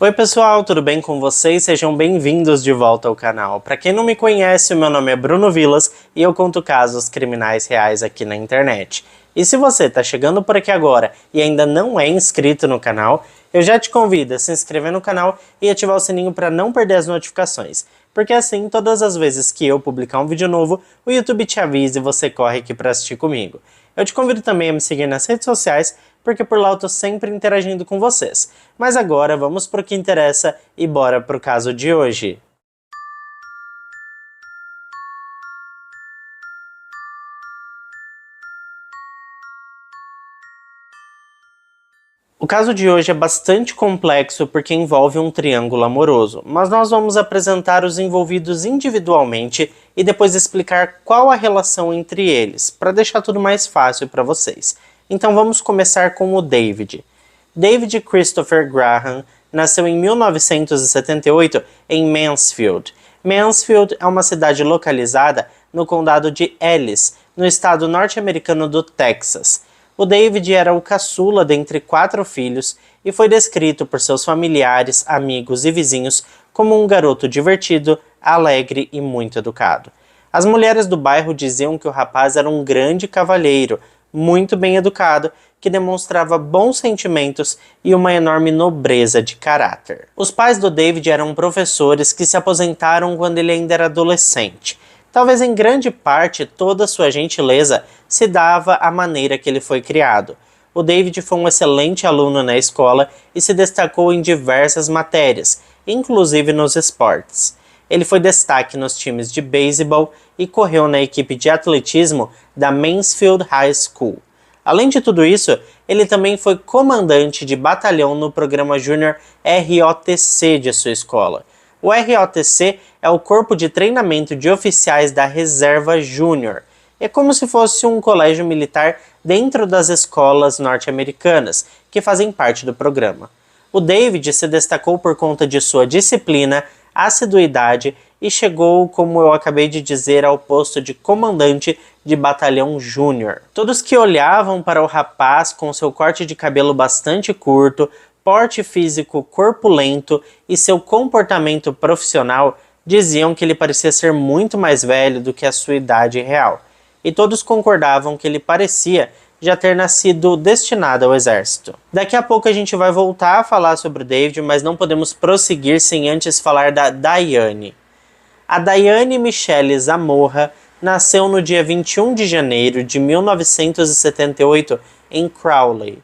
Oi pessoal, tudo bem com vocês? Sejam bem-vindos de volta ao canal. Para quem não me conhece, o meu nome é Bruno Vilas e eu conto casos criminais reais aqui na internet. E se você está chegando por aqui agora e ainda não é inscrito no canal, eu já te convido a se inscrever no canal e ativar o sininho para não perder as notificações. Porque assim, todas as vezes que eu publicar um vídeo novo, o YouTube te avisa e você corre aqui para assistir comigo. Eu te convido também a me seguir nas redes sociais, porque por lá eu tô sempre interagindo com vocês. Mas agora vamos pro que interessa e bora pro caso de hoje. O caso de hoje é bastante complexo porque envolve um triângulo amoroso, mas nós vamos apresentar os envolvidos individualmente e depois explicar qual a relação entre eles, para deixar tudo mais fácil para vocês. Então vamos começar com o David. David Christopher Graham nasceu em 1978 em Mansfield. Mansfield é uma cidade localizada no condado de Ellis, no estado norte-americano do Texas. O David era o caçula dentre 4 filhos e foi descrito por seus familiares, amigos e vizinhos como um garoto divertido, alegre e muito educado. As mulheres do bairro diziam que o rapaz era um grande cavalheiro, muito bem educado, que demonstrava bons sentimentos e uma enorme nobreza de caráter. Os pais do David eram professores que se aposentaram quando ele ainda era adolescente. Talvez em grande parte toda sua gentileza se dava à maneira que ele foi criado. O David foi um excelente aluno na escola e se destacou em diversas matérias, inclusive nos esportes. Ele foi destaque nos times de beisebol e correu na equipe de atletismo da Mansfield High School. Além de tudo isso, ele também foi comandante de batalhão no programa Júnior ROTC de sua escola. O ROTC é o corpo de treinamento de oficiais da Reserva Júnior. É como se fosse um colégio militar dentro das escolas norte-americanas, que fazem parte do programa. O David se destacou por conta de sua disciplina, assiduidade e chegou, como eu acabei de dizer, ao posto de comandante de batalhão júnior. Todos que olhavam para o rapaz com seu corte de cabelo bastante curto, porte físico corpulento e seu comportamento profissional diziam que ele parecia ser muito mais velho do que a sua idade real. E todos concordavam que ele parecia já ter nascido destinado ao exército. Daqui a pouco a gente vai voltar a falar sobre o David, mas não podemos prosseguir sem antes falar da Diane. A Diane Michelle Zamorra nasceu no dia 21 de janeiro de 1978 em Crowley.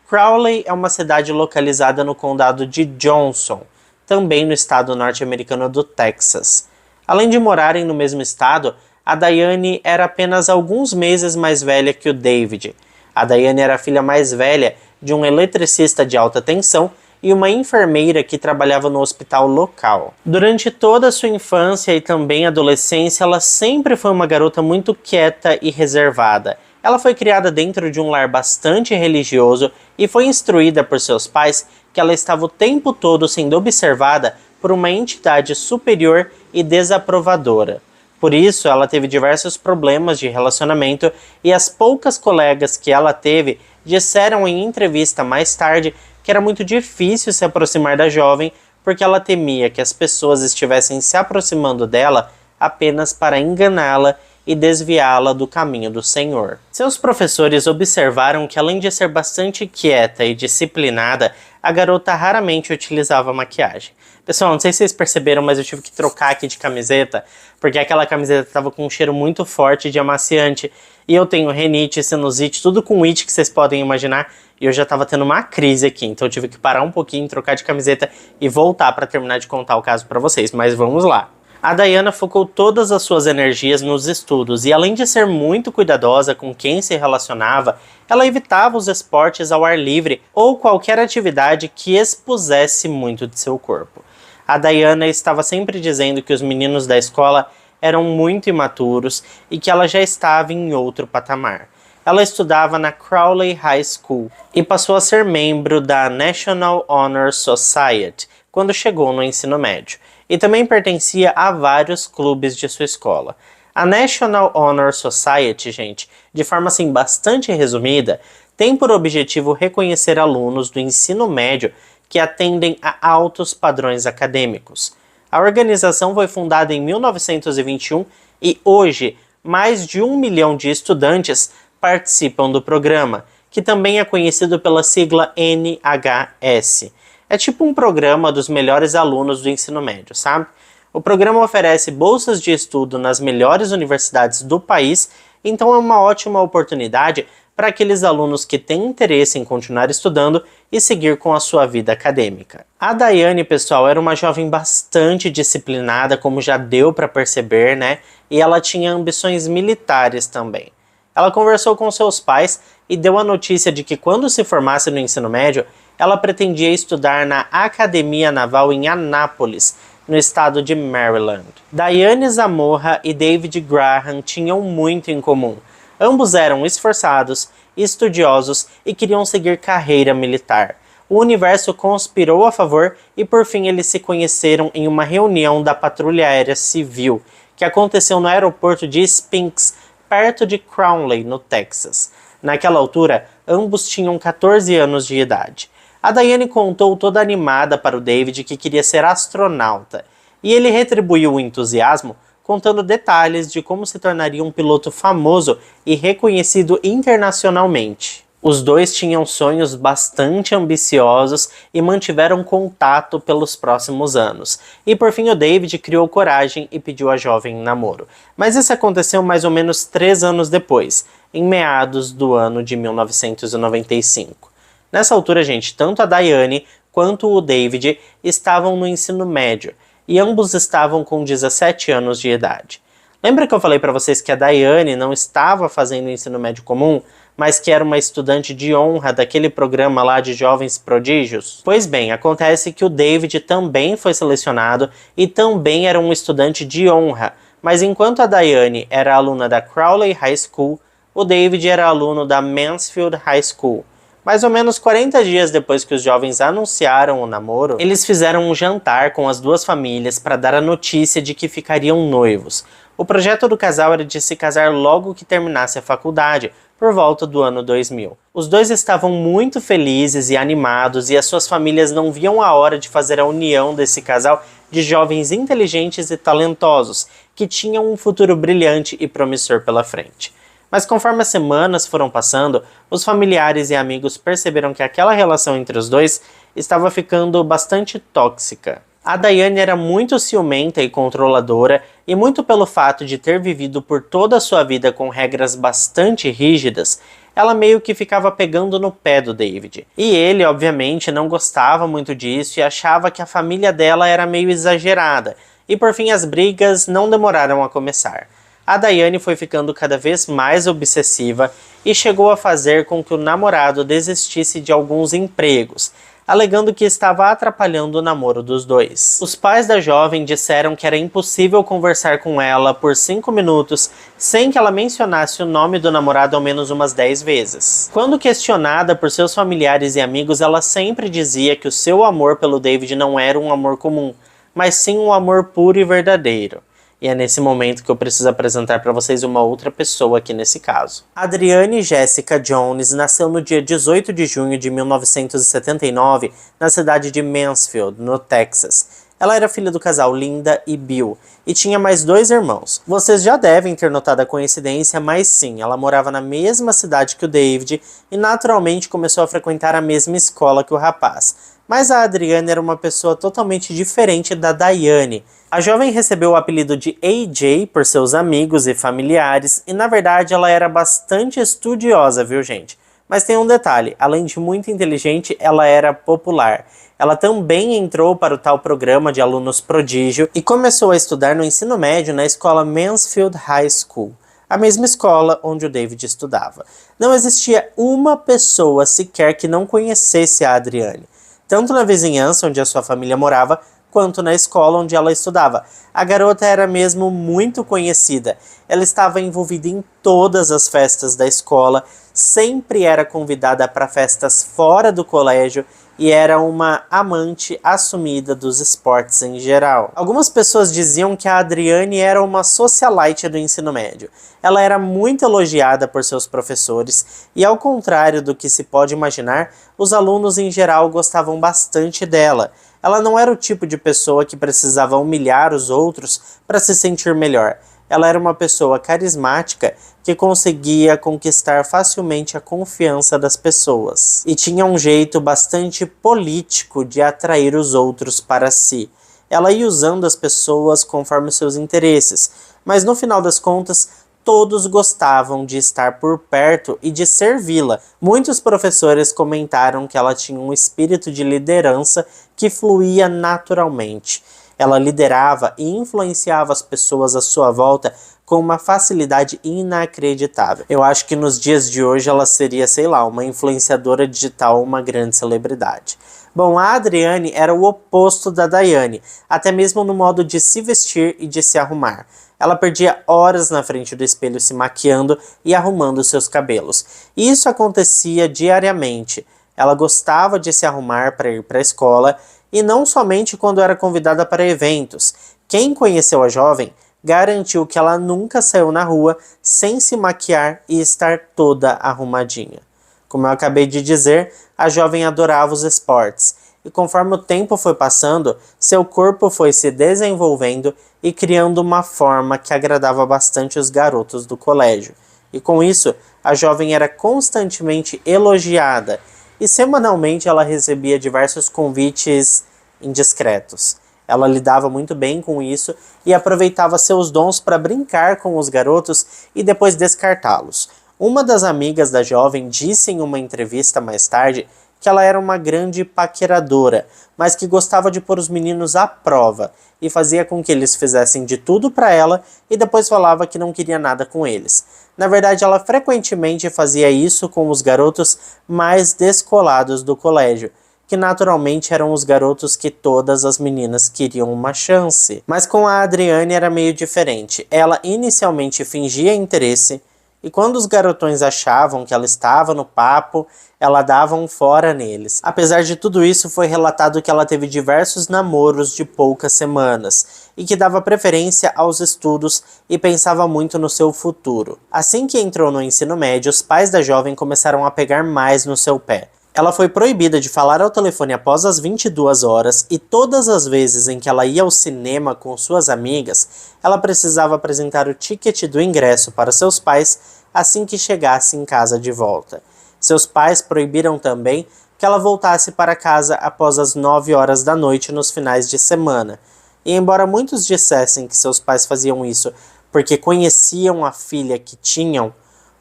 Crowley é uma cidade localizada no condado de Johnson, também no estado norte-americano do Texas. Além de morarem no mesmo estado, a Diane era apenas alguns meses mais velha que o David. A Diane era a filha mais velha de um eletricista de alta tensão e uma enfermeira que trabalhava no hospital local. Durante toda a sua infância e também adolescência, ela sempre foi uma garota muito quieta e reservada. Ela foi criada dentro de um lar bastante religioso e foi instruída por seus pais que ela estava o tempo todo sendo observada por uma entidade superior e desaprovadora. Por isso, ela teve diversos problemas de relacionamento e as poucas colegas que ela teve disseram em entrevista mais tarde que era muito difícil se aproximar da jovem porque ela temia que as pessoas estivessem se aproximando dela apenas para enganá-la e desviá-la do caminho do Senhor. Seus professores observaram que, além de ser bastante quieta e disciplinada, a garota raramente utilizava maquiagem. Pessoal, não sei se vocês perceberam, mas eu tive que trocar aqui de camiseta, porque aquela camiseta estava com um cheiro muito forte de amaciante, e eu tenho rinite, sinusite, tudo com it que vocês podem imaginar, e eu já estava tendo uma crise aqui, então eu tive que parar um pouquinho, trocar de camiseta e voltar para terminar de contar o caso para vocês, mas vamos lá. A Diana focou todas as suas energias nos estudos e, além de ser muito cuidadosa com quem se relacionava, ela evitava os esportes ao ar livre ou qualquer atividade que expusesse muito de seu corpo. A Diana estava sempre dizendo que os meninos da escola eram muito imaturos e que ela já estava em outro patamar. Ela estudava na Crowley High School e passou a ser membro da National Honor Society quando chegou no ensino médio. E também pertencia a vários clubes de sua escola. A National Honor Society, gente, de forma assim bastante resumida, tem por objetivo reconhecer alunos do ensino médio que atendem a altos padrões acadêmicos. A organização foi fundada em 1921 e hoje mais de 1 milhão de estudantes participam do programa, que também é conhecido pela sigla NHS. É tipo um programa dos melhores alunos do ensino médio, sabe? O programa oferece bolsas de estudo nas melhores universidades do país, então é uma ótima oportunidade para aqueles alunos que têm interesse em continuar estudando e seguir com a sua vida acadêmica. A Daiane, pessoal, era uma jovem bastante disciplinada, como já deu para perceber, né? E ela tinha ambições militares também. Ela conversou com seus pais e deu a notícia de que quando se formasse no ensino médio, ela pretendia estudar na Academia Naval em Anápolis, no estado de Maryland. Daiane Zamora e David Graham tinham muito em comum. Ambos eram esforçados, estudiosos e queriam seguir carreira militar. O universo conspirou a favor e por fim eles se conheceram em uma reunião da Patrulha Aérea Civil, que aconteceu no aeroporto de Spinks, perto de Crowley, no Texas. Naquela altura, ambos tinham 14 anos de idade. A Daiane contou toda animada para o David que queria ser astronauta, e ele retribuiu o entusiasmo contando detalhes de como se tornaria um piloto famoso e reconhecido internacionalmente. Os dois tinham sonhos bastante ambiciosos e mantiveram contato pelos próximos anos. E por fim o David criou coragem e pediu a jovem em namoro. Mas isso aconteceu mais ou menos 3 anos depois, em meados do ano de 1995. Nessa altura, gente, tanto a Daiane quanto o David estavam no ensino médio, e ambos estavam com 17 anos de idade. Lembra que eu falei para vocês que a Daiane não estava fazendo ensino médio comum, mas que era uma estudante de honra daquele programa lá de jovens prodígios? Pois bem, acontece que o David também foi selecionado e também era um estudante de honra, mas enquanto a Daiane era aluna da Crowley High School, o David era aluno da Mansfield High School. Mais ou menos 40 dias depois que os jovens anunciaram o namoro, eles fizeram um jantar com as duas famílias para dar a notícia de que ficariam noivos. O projeto do casal era de se casar logo que terminasse a faculdade, por volta do ano 2000. Os dois estavam muito felizes e animados e as suas famílias não viam a hora de fazer a união desse casal de jovens inteligentes e talentosos, que tinham um futuro brilhante e promissor pela frente. Mas conforme as semanas foram passando, os familiares e amigos perceberam que aquela relação entre os dois estava ficando bastante tóxica. A Daiane era muito ciumenta e controladora, e muito pelo fato de ter vivido por toda a sua vida com regras bastante rígidas, ela meio que ficava pegando no pé do David. E ele, obviamente, não gostava muito disso e achava que a família dela era meio exagerada, e por fim as brigas não demoraram a começar. A Daiane foi ficando cada vez mais obsessiva e chegou a fazer com que o namorado desistisse de alguns empregos, alegando que estava atrapalhando o namoro dos dois. Os pais da jovem disseram que era impossível conversar com ela por 5 minutos sem que ela mencionasse o nome do namorado ao menos umas 10 vezes. Quando questionada por seus familiares e amigos, ela sempre dizia que o seu amor pelo David não era um amor comum, mas sim um amor puro e verdadeiro. E é nesse momento que eu preciso apresentar para vocês uma outra pessoa aqui nesse caso. Adrienne Jessica Jones nasceu no dia 18 de junho de 1979 na cidade de Mansfield, no Texas. Ela era filha do casal Linda e Bill e tinha mais 2 irmãos. Vocês já devem ter notado a coincidência, mas sim, ela morava na mesma cidade que o David e naturalmente começou a frequentar a mesma escola que o rapaz. Mas a Adrienne era uma pessoa totalmente diferente da Daiane. A jovem recebeu o apelido de AJ por seus amigos e familiares, e na verdade ela era bastante estudiosa, viu gente? Mas tem um detalhe, além de muito inteligente, ela era popular. Ela também entrou para o tal programa de alunos prodígio e começou a estudar no ensino médio na escola Mansfield High School, a mesma escola onde o David estudava. Não existia uma pessoa sequer que não conhecesse a Adrienne, tanto na vizinhança onde a sua família morava, quanto na escola onde ela estudava. A garota era mesmo muito conhecida. Ela estava envolvida em todas as festas da escola, sempre era convidada para festas fora do colégio e era uma amante assumida dos esportes em geral. Algumas pessoas diziam que a Adriane era uma socialite do ensino médio. Ela era muito elogiada por seus professores e, ao contrário do que se pode imaginar, os alunos em geral gostavam bastante dela. Ela não era o tipo de pessoa que precisava humilhar os outros para se sentir melhor. Ela era uma pessoa carismática que conseguia conquistar facilmente a confiança das pessoas. E tinha um jeito bastante político de atrair os outros para si. Ela ia usando as pessoas conforme seus interesses, mas no final das contas, todos gostavam de estar por perto e de servi-la. Muitos professores comentaram que ela tinha um espírito de liderança que fluía naturalmente. Ela liderava e influenciava as pessoas à sua volta com uma facilidade inacreditável. Eu acho que nos dias de hoje ela seria, sei lá, uma influenciadora digital, uma grande celebridade. Bom, a Adriane era o oposto da Daiane, até mesmo no modo de se vestir e de se arrumar. Ela perdia horas na frente do espelho se maquiando e arrumando seus cabelos. E isso acontecia diariamente. Ela gostava de se arrumar para ir para a escola, e não somente quando era convidada para eventos. Quem conheceu a jovem garantiu que ela nunca saiu na rua sem se maquiar e estar toda arrumadinha. Como eu acabei de dizer, a jovem adorava os esportes, e conforme o tempo foi passando, seu corpo foi se desenvolvendo e criando uma forma que agradava bastante os garotos do colégio. E com isso, a jovem era constantemente elogiada, e semanalmente ela recebia diversos convites indiscretos. Ela lidava muito bem com isso e aproveitava seus dons para brincar com os garotos e depois descartá-los. Uma das amigas da jovem disse em uma entrevista mais tarde que ela era uma grande paqueradora, mas que gostava de pôr os meninos à prova e fazia com que eles fizessem de tudo para ela e depois falava que não queria nada com eles. Na verdade, ela frequentemente fazia isso com os garotos mais descolados do colégio, que naturalmente eram os garotos que todas as meninas queriam uma chance. Mas com a Adriane era meio diferente. Ela inicialmente fingia interesse, e quando os garotões achavam que ela estava no papo, ela dava um fora neles. Apesar de tudo isso, foi relatado que ela teve diversos namoros de poucas semanas, e que dava preferência aos estudos e pensava muito no seu futuro. Assim que entrou no ensino médio, os pais da jovem começaram a pegar mais no seu pé. Ela foi proibida de falar ao telefone após as 22 horas e todas as vezes em que ela ia ao cinema com suas amigas, ela precisava apresentar o ticket do ingresso para seus pais assim que chegasse em casa de volta. Seus pais proibiram também que ela voltasse para casa após as 9 horas da noite nos finais de semana. E embora muitos dissessem que seus pais faziam isso porque conheciam a filha que tinham,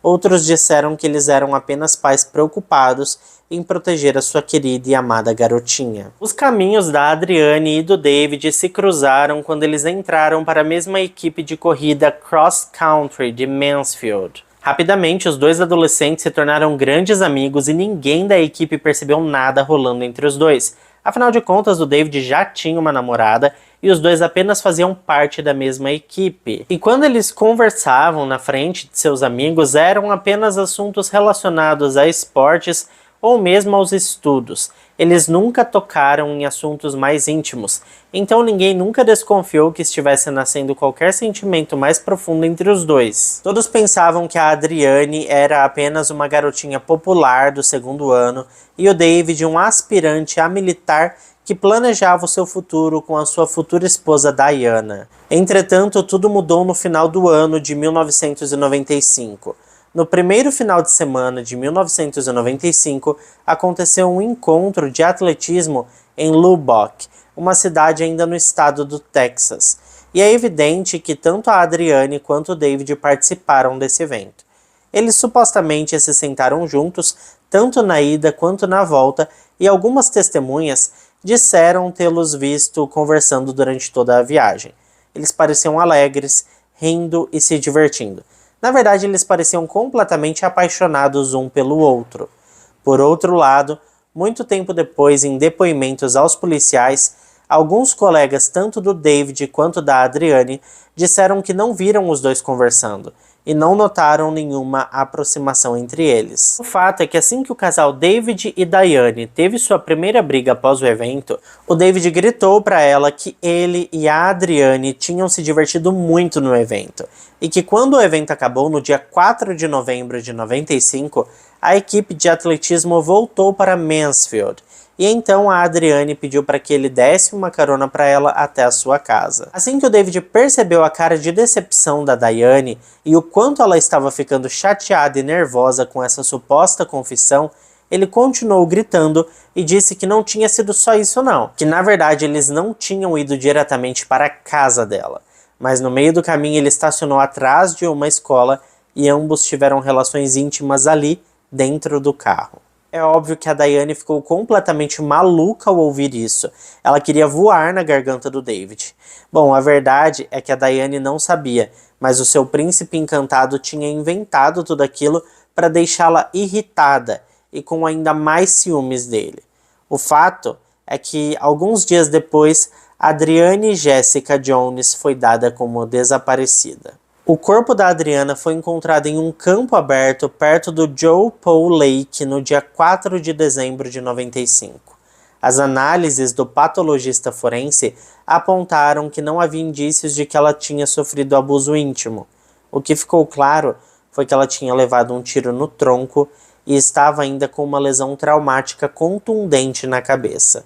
outros disseram que eles eram apenas pais preocupados em proteger a sua querida e amada garotinha. Os caminhos da Adriane e do David se cruzaram quando eles entraram para a mesma equipe de corrida cross country de Mansfield. Rapidamente, os dois adolescentes se tornaram grandes amigos e ninguém da equipe percebeu nada rolando entre os dois. Afinal de contas, o David já tinha uma namorada e os dois apenas faziam parte da mesma equipe. E quando eles conversavam na frente de seus amigos, eram apenas assuntos relacionados a esportes ou mesmo aos estudos. Eles nunca tocaram em assuntos mais íntimos, então ninguém nunca desconfiou que estivesse nascendo qualquer sentimento mais profundo entre os dois. Todos pensavam que a Adriane era apenas uma garotinha popular do segundo ano e o David um aspirante a militar que planejava o seu futuro com a sua futura esposa Diana. Entretanto, tudo mudou no final do ano de 1995. No primeiro final de semana de 1995, aconteceu um encontro de atletismo em Lubbock, uma cidade ainda no estado do Texas. E é evidente que tanto a Adriane quanto o David participaram desse evento. Eles supostamente se sentaram juntos, tanto na ida quanto na volta, e algumas testemunhas disseram tê-los visto conversando durante toda a viagem. Eles pareciam alegres, rindo e se divertindo. Na verdade, eles pareciam completamente apaixonados um pelo outro. Por outro lado, muito tempo depois, em depoimentos aos policiais, alguns colegas tanto do David quanto da Adriane disseram que não viram os dois conversando, e não notaram nenhuma aproximação entre eles. O fato é que assim que o casal David e Diane teve sua primeira briga após o evento, o David gritou para ela que ele e a Adriane tinham se divertido muito no evento, e que quando o evento acabou no dia 4 de novembro de 95, a equipe de atletismo voltou para Mansfield, e então a Adriane pediu para que ele desse uma carona para ela até a sua casa. Assim que o David percebeu a cara de decepção da Diane e o quanto ela estava ficando chateada e nervosa com essa suposta confissão, ele continuou gritando e disse que não tinha sido só isso não, que na verdade eles não tinham ido diretamente para a casa dela, mas no meio do caminho ele estacionou atrás de uma escola e ambos tiveram relações íntimas ali dentro do carro. É óbvio que a Diane ficou completamente maluca ao ouvir isso. Ela queria voar na garganta do David. Bom, a verdade é que a Diane não sabia, mas o seu príncipe encantado tinha inventado tudo aquilo para deixá-la irritada e com ainda mais ciúmes dele. O fato é que, alguns dias depois, Adriane Jessica Jones foi dada como desaparecida. O corpo da Adriana foi encontrado em um campo aberto perto do Joe Paul Lake no dia 4 de dezembro de 95. As análises do patologista forense apontaram que não havia indícios de que ela tinha sofrido abuso íntimo. O que ficou claro foi que ela tinha levado um tiro no tronco e estava ainda com uma lesão traumática contundente na cabeça.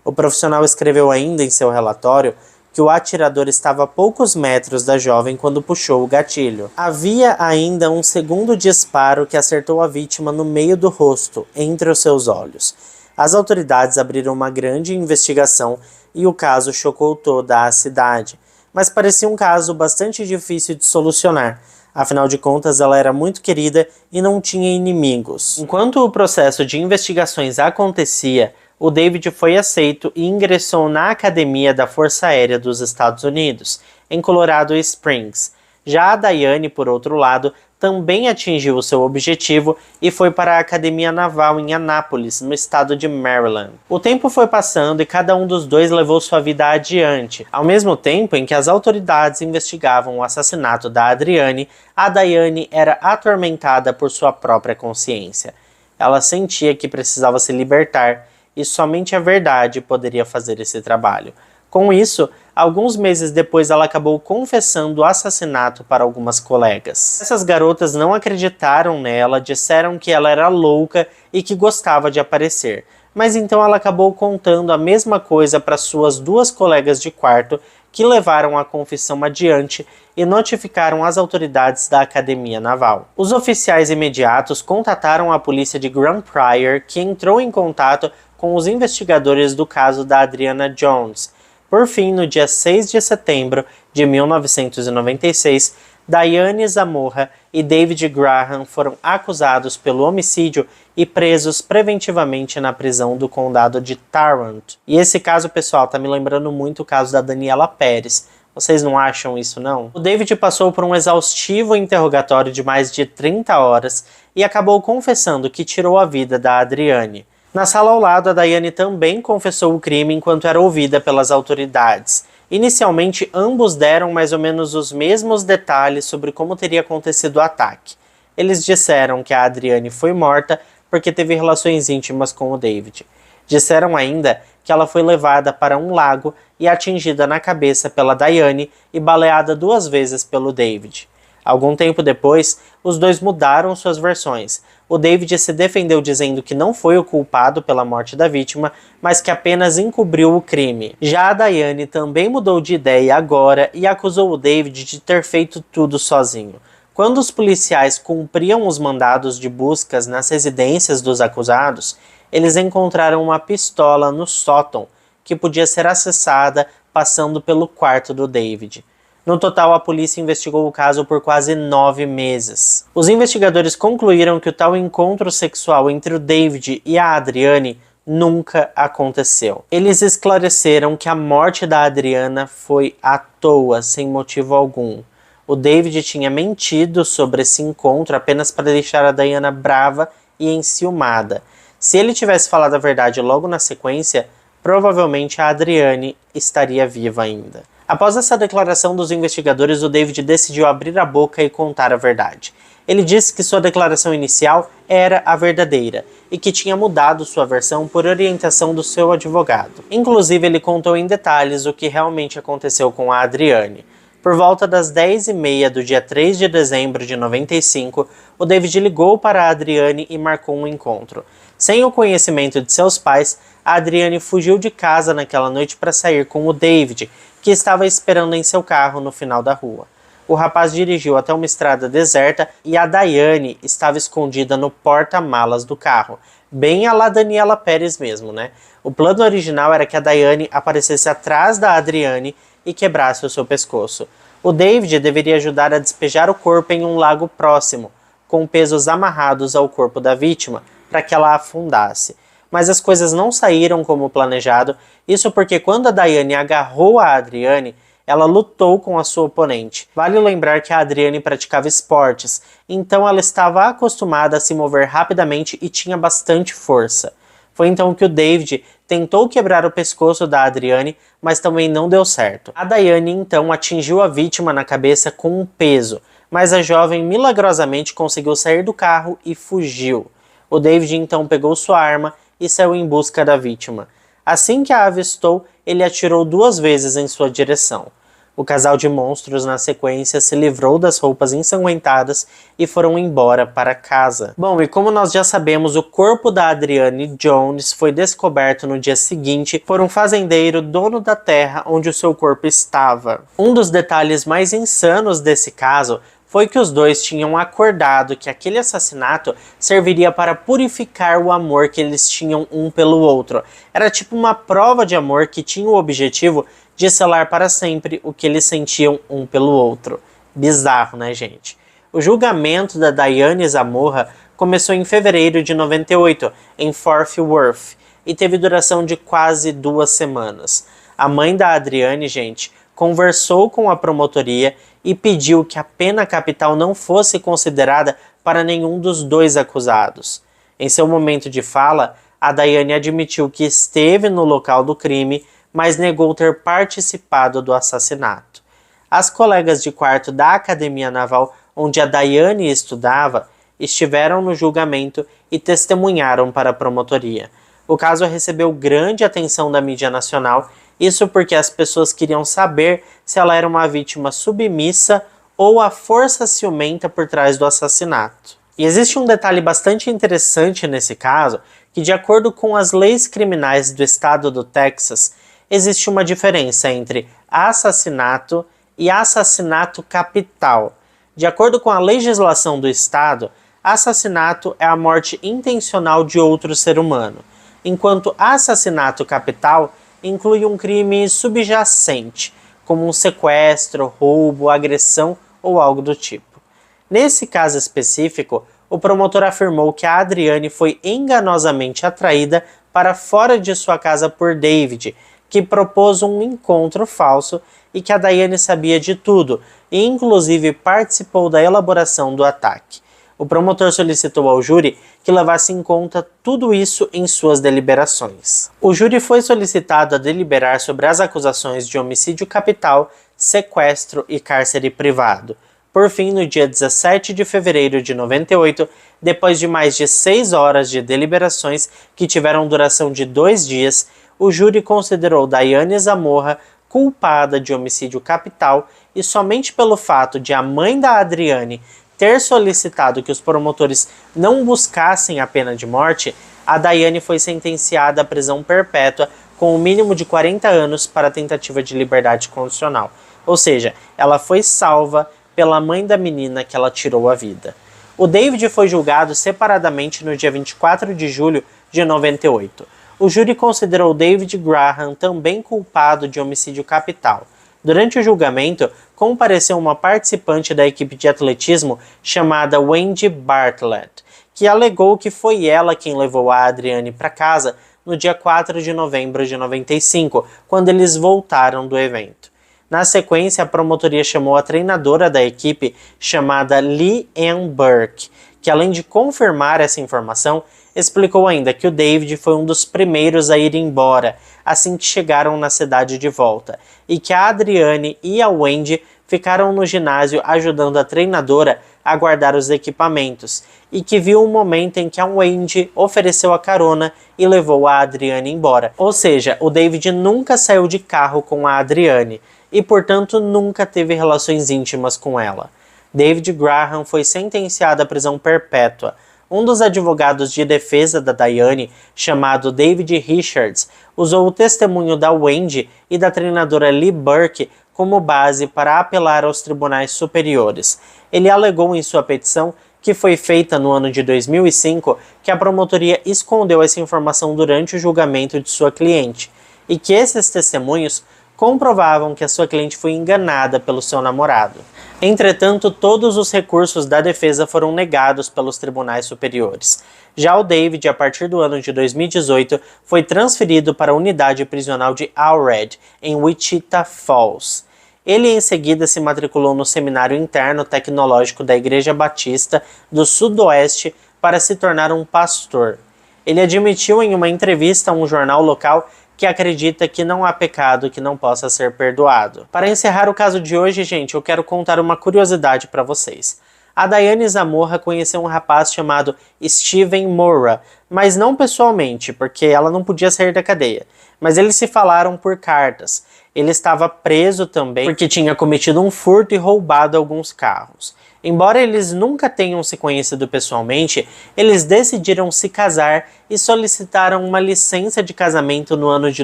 O profissional escreveu ainda em seu relatório que o atirador estava a poucos metros da jovem quando puxou o gatilho. Havia ainda um segundo disparo que acertou a vítima no meio do rosto, entre os seus olhos. As autoridades abriram uma grande investigação e o caso chocou toda a cidade. Mas parecia um caso bastante difícil de solucionar. Afinal de contas, ela era muito querida e não tinha inimigos. Enquanto o processo de investigações acontecia, o David foi aceito e ingressou na Academia da Força Aérea dos Estados Unidos, em Colorado Springs. Já a Diane, por outro lado, também atingiu o seu objetivo e foi para a Academia Naval em Annapolis, no estado de Maryland. O tempo foi passando e cada um dos dois levou sua vida adiante. Ao mesmo tempo em que as autoridades investigavam o assassinato da Adriane, a Diane era atormentada por sua própria consciência. Ela sentia que precisava se libertar, e somente a verdade poderia fazer esse trabalho. Com isso, alguns meses depois ela acabou confessando o assassinato para algumas colegas. Essas garotas não acreditaram nela, disseram que ela era louca e que gostava de aparecer. Mas então ela acabou contando a mesma coisa para suas duas colegas de quarto, que levaram a confissão adiante e notificaram as autoridades da Academia Naval. Os oficiais imediatos contataram a polícia de Grand Prairie, que entrou em contato com os investigadores do caso da Adriana Jones. Por fim, no dia 6 de setembro de 1996, Diane Zamora e David Graham foram acusados pelo homicídio e presos preventivamente na prisão do condado de Tarrant. E esse caso, pessoal, tá me lembrando muito o caso da Daniela Pérez. Vocês não acham isso, não? O David passou por um exaustivo interrogatório de mais de 30 horas e acabou confessando que tirou a vida da Adriane. Na sala ao lado, a Diane também confessou o crime enquanto era ouvida pelas autoridades. Inicialmente, ambos deram mais ou menos os mesmos detalhes sobre como teria acontecido o ataque. Eles disseram que a Adriane foi morta porque teve relações íntimas com o David. Disseram ainda que ela foi levada para um lago e atingida na cabeça pela Diane e baleada 2 vezes pelo David. Algum tempo depois, os dois mudaram suas versões. O David se defendeu dizendo que não foi o culpado pela morte da vítima, mas que apenas encobriu o crime. Já a Diane também mudou de ideia agora e acusou o David de ter feito tudo sozinho. Quando os policiais cumpriam os mandados de buscas nas residências dos acusados, eles encontraram uma pistola no sótão que podia ser acessada passando pelo quarto do David. No total, a polícia investigou o caso por quase 9 meses. Os investigadores concluíram que o tal encontro sexual entre o David e a Adriane nunca aconteceu. Eles esclareceram que a morte da Adriana foi à toa, sem motivo algum. O David tinha mentido sobre esse encontro apenas para deixar a Diana brava e enciumada. Se ele tivesse falado a verdade logo na sequência, provavelmente a Adriane estaria viva ainda. Após essa declaração dos investigadores, o David decidiu abrir a boca e contar a verdade. Ele disse que sua declaração inicial era a verdadeira e que tinha mudado sua versão por orientação do seu advogado. Inclusive, ele contou em detalhes o que realmente aconteceu com a Adriane. Por volta das 10h30 do dia 3 de dezembro de 95, o David ligou para a Adriane e marcou um encontro. Sem o conhecimento de seus pais, a Adriane fugiu de casa naquela noite para sair com o David, que estava esperando em seu carro no final da rua. O rapaz dirigiu até uma estrada deserta e a Daiane estava escondida no porta-malas do carro, bem à la Daniela Pérez mesmo, né? O plano original era que a Daiane aparecesse atrás da Adriane e quebrasse o seu pescoço. O David deveria ajudar a despejar o corpo em um lago próximo, com pesos amarrados ao corpo da vítima, para que ela afundasse. Mas as coisas não saíram como planejado, isso porque quando a Daiane agarrou a Adriane, ela lutou com a sua oponente. Vale lembrar que a Adriane praticava esportes, então ela estava acostumada a se mover rapidamente e tinha bastante força. Foi então que o David tentou quebrar o pescoço da Adriane, mas também não deu certo. A Daiane então atingiu a vítima na cabeça com um peso, mas a jovem milagrosamente conseguiu sair do carro e fugiu. O David então pegou sua arma e saiu em busca da vítima. Assim que a avistou, ele atirou 2 vezes em sua direção. O casal de monstros, na sequência, se livrou das roupas ensanguentadas e foram embora para casa. Bom, e como nós já sabemos, o corpo da Adriane Jones foi descoberto no dia seguinte por um fazendeiro dono da terra onde o seu corpo estava. Um dos detalhes mais insanos desse caso foi que os dois tinham acordado que aquele assassinato serviria para purificar o amor que eles tinham um pelo outro. Era tipo uma prova de amor que tinha o objetivo de selar para sempre o que eles sentiam um pelo outro. Bizarro, né, gente? O julgamento da Daiane Zamorra começou em fevereiro de 98, em Fort Worth, e teve duração de quase 2 semanas. A mãe da Adriane, gente, conversou com a promotoria e pediu que a pena capital não fosse considerada para nenhum dos 2 acusados. Em seu momento de fala, a Daiane admitiu que esteve no local do crime, mas negou ter participado do assassinato. As colegas de quarto da Academia Naval, onde a Daiane estudava, estiveram no julgamento e testemunharam para a promotoria. O caso recebeu grande atenção da mídia nacional, isso porque as pessoas queriam saber se ela era uma vítima submissa ou a força ciumenta por trás do assassinato. E existe um detalhe bastante interessante nesse caso, que de acordo com as leis criminais do estado do Texas, existe uma diferença entre assassinato e assassinato capital. De acordo com a legislação do estado, assassinato é a morte intencional de outro ser humano, enquanto assassinato capital inclui um crime subjacente, como um sequestro, roubo, agressão ou algo do tipo. Nesse caso específico, o promotor afirmou que a Adriane foi enganosamente atraída para fora de sua casa por David, que propôs um encontro falso e que a Daiane sabia de tudo, e inclusive participou da elaboração do ataque. O promotor solicitou ao júri que levasse em conta tudo isso em suas deliberações. O júri foi solicitado a deliberar sobre as acusações de homicídio capital, sequestro e cárcere privado. Por fim, no dia 17 de fevereiro de 98, depois de mais de 6 horas de deliberações que tiveram duração de 2 dias, o júri considerou Daiane Zamorra culpada de homicídio capital e somente pelo fato de a mãe da Adriane ter solicitado que os promotores não buscassem a pena de morte, a Daiane foi sentenciada à prisão perpétua com o mínimo de 40 anos para tentativa de liberdade condicional. Ou seja, ela foi salva pela mãe da menina que ela tirou a vida. O David foi julgado separadamente no dia 24 de julho de 98. O júri considerou David Graham também culpado de homicídio capital. Durante o julgamento, compareceu uma participante da equipe de atletismo chamada Wendy Bartlett, que alegou que foi ela quem levou a Adriane para casa no dia 4 de novembro de 95, quando eles voltaram do evento. Na sequência, a promotoria chamou a treinadora da equipe chamada Lee Ann Burke, que além de confirmar essa informação, explicou ainda que o David foi um dos primeiros a ir embora assim que chegaram na cidade de volta, e que a Adriane e a Wendy ficaram no ginásio ajudando a treinadora a guardar os equipamentos, e que viu um momento em que a Wendy ofereceu a carona e levou a Adriane embora. Ou seja, o David nunca saiu de carro com a Adriane, e portanto nunca teve relações íntimas com ela. David Graham foi sentenciado à prisão perpétua. Um dos advogados de defesa da Diane, chamado David Richards, usou o testemunho da Wendy e da treinadora Lee Burke como base para apelar aos tribunais superiores. Ele alegou em sua petição, que foi feita no ano de 2005, que a promotoria escondeu essa informação durante o julgamento de sua cliente, e que esses testemunhos comprovavam que a sua cliente foi enganada pelo seu namorado. Entretanto, todos os recursos da defesa foram negados pelos tribunais superiores. Já o David, a partir do ano de 2018, foi transferido para a unidade prisional de Allred, em Wichita Falls. Ele em seguida se matriculou no Seminário Interno Tecnológico da Igreja Batista do Sudoeste para se tornar um pastor. Ele admitiu em uma entrevista a um jornal local que acredita que não há pecado que não possa ser perdoado. Para encerrar o caso de hoje, gente, eu quero contar uma curiosidade para vocês. A Diane Zamora conheceu um rapaz chamado Steven Moura, mas não pessoalmente, porque ela não podia sair da cadeia. Mas eles se falaram por cartas. Ele estava preso também porque tinha cometido um furto e roubado alguns carros. Embora eles nunca tenham se conhecido pessoalmente, eles decidiram se casar e solicitaram uma licença de casamento no ano de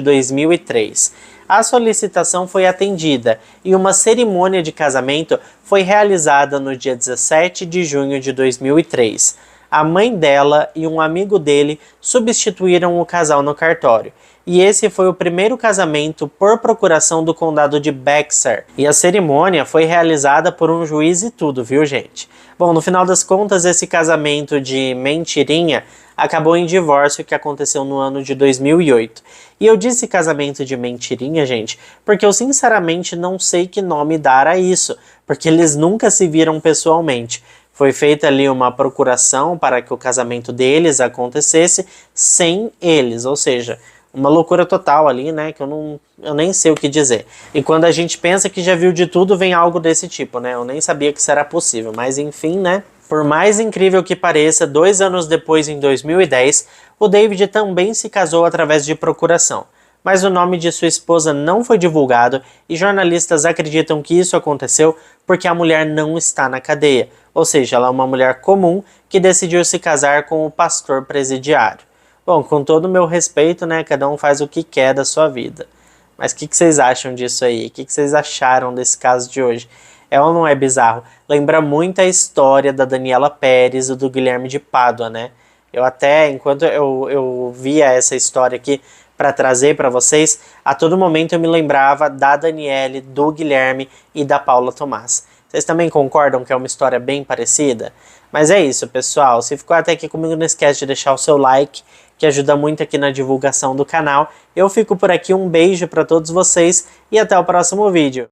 2003. A solicitação foi atendida e uma cerimônia de casamento foi realizada no dia 17 de junho de 2003. A mãe dela e um amigo dele substituíram o casal no cartório. E esse foi o primeiro casamento por procuração do condado de Bexar. E a cerimônia foi realizada por um juiz e tudo, viu, gente? Bom, no final das contas, esse casamento de mentirinha acabou em divórcio, que aconteceu no ano de 2008. E eu disse casamento de mentirinha, gente, porque eu sinceramente não sei que nome dar a isso, porque eles nunca se viram pessoalmente. Foi feita ali uma procuração para que o casamento deles acontecesse sem eles, ou seja, uma loucura total ali, né, que eu nem sei o que dizer. E quando a gente pensa que já viu de tudo, vem algo desse tipo, né, eu nem sabia que isso era possível, mas enfim, né. Por mais incrível que pareça, 2 anos depois, em 2010, o David também se casou através de procuração. Mas o nome de sua esposa não foi divulgado e jornalistas acreditam que isso aconteceu porque a mulher não está na cadeia, ou seja, ela é uma mulher comum que decidiu se casar com o pastor presidiário. Bom, com todo o meu respeito, né, cada um faz o que quer da sua vida. Mas o que vocês acham disso aí? O que vocês acharam desse caso de hoje? É ou não é bizarro? Lembra muito a história da Daniela Pérez e do Guilherme de Pádua, né? Eu até, enquanto eu via essa história aqui para trazer para vocês, a todo momento eu me lembrava da Daniele, do Guilherme e da Paula Tomás. Vocês também concordam que é uma história bem parecida? Mas é isso, pessoal. Se ficou até aqui comigo, não esquece de deixar o seu like, que ajuda muito aqui na divulgação do canal. Eu fico por aqui, um beijo para todos vocês e até o próximo vídeo.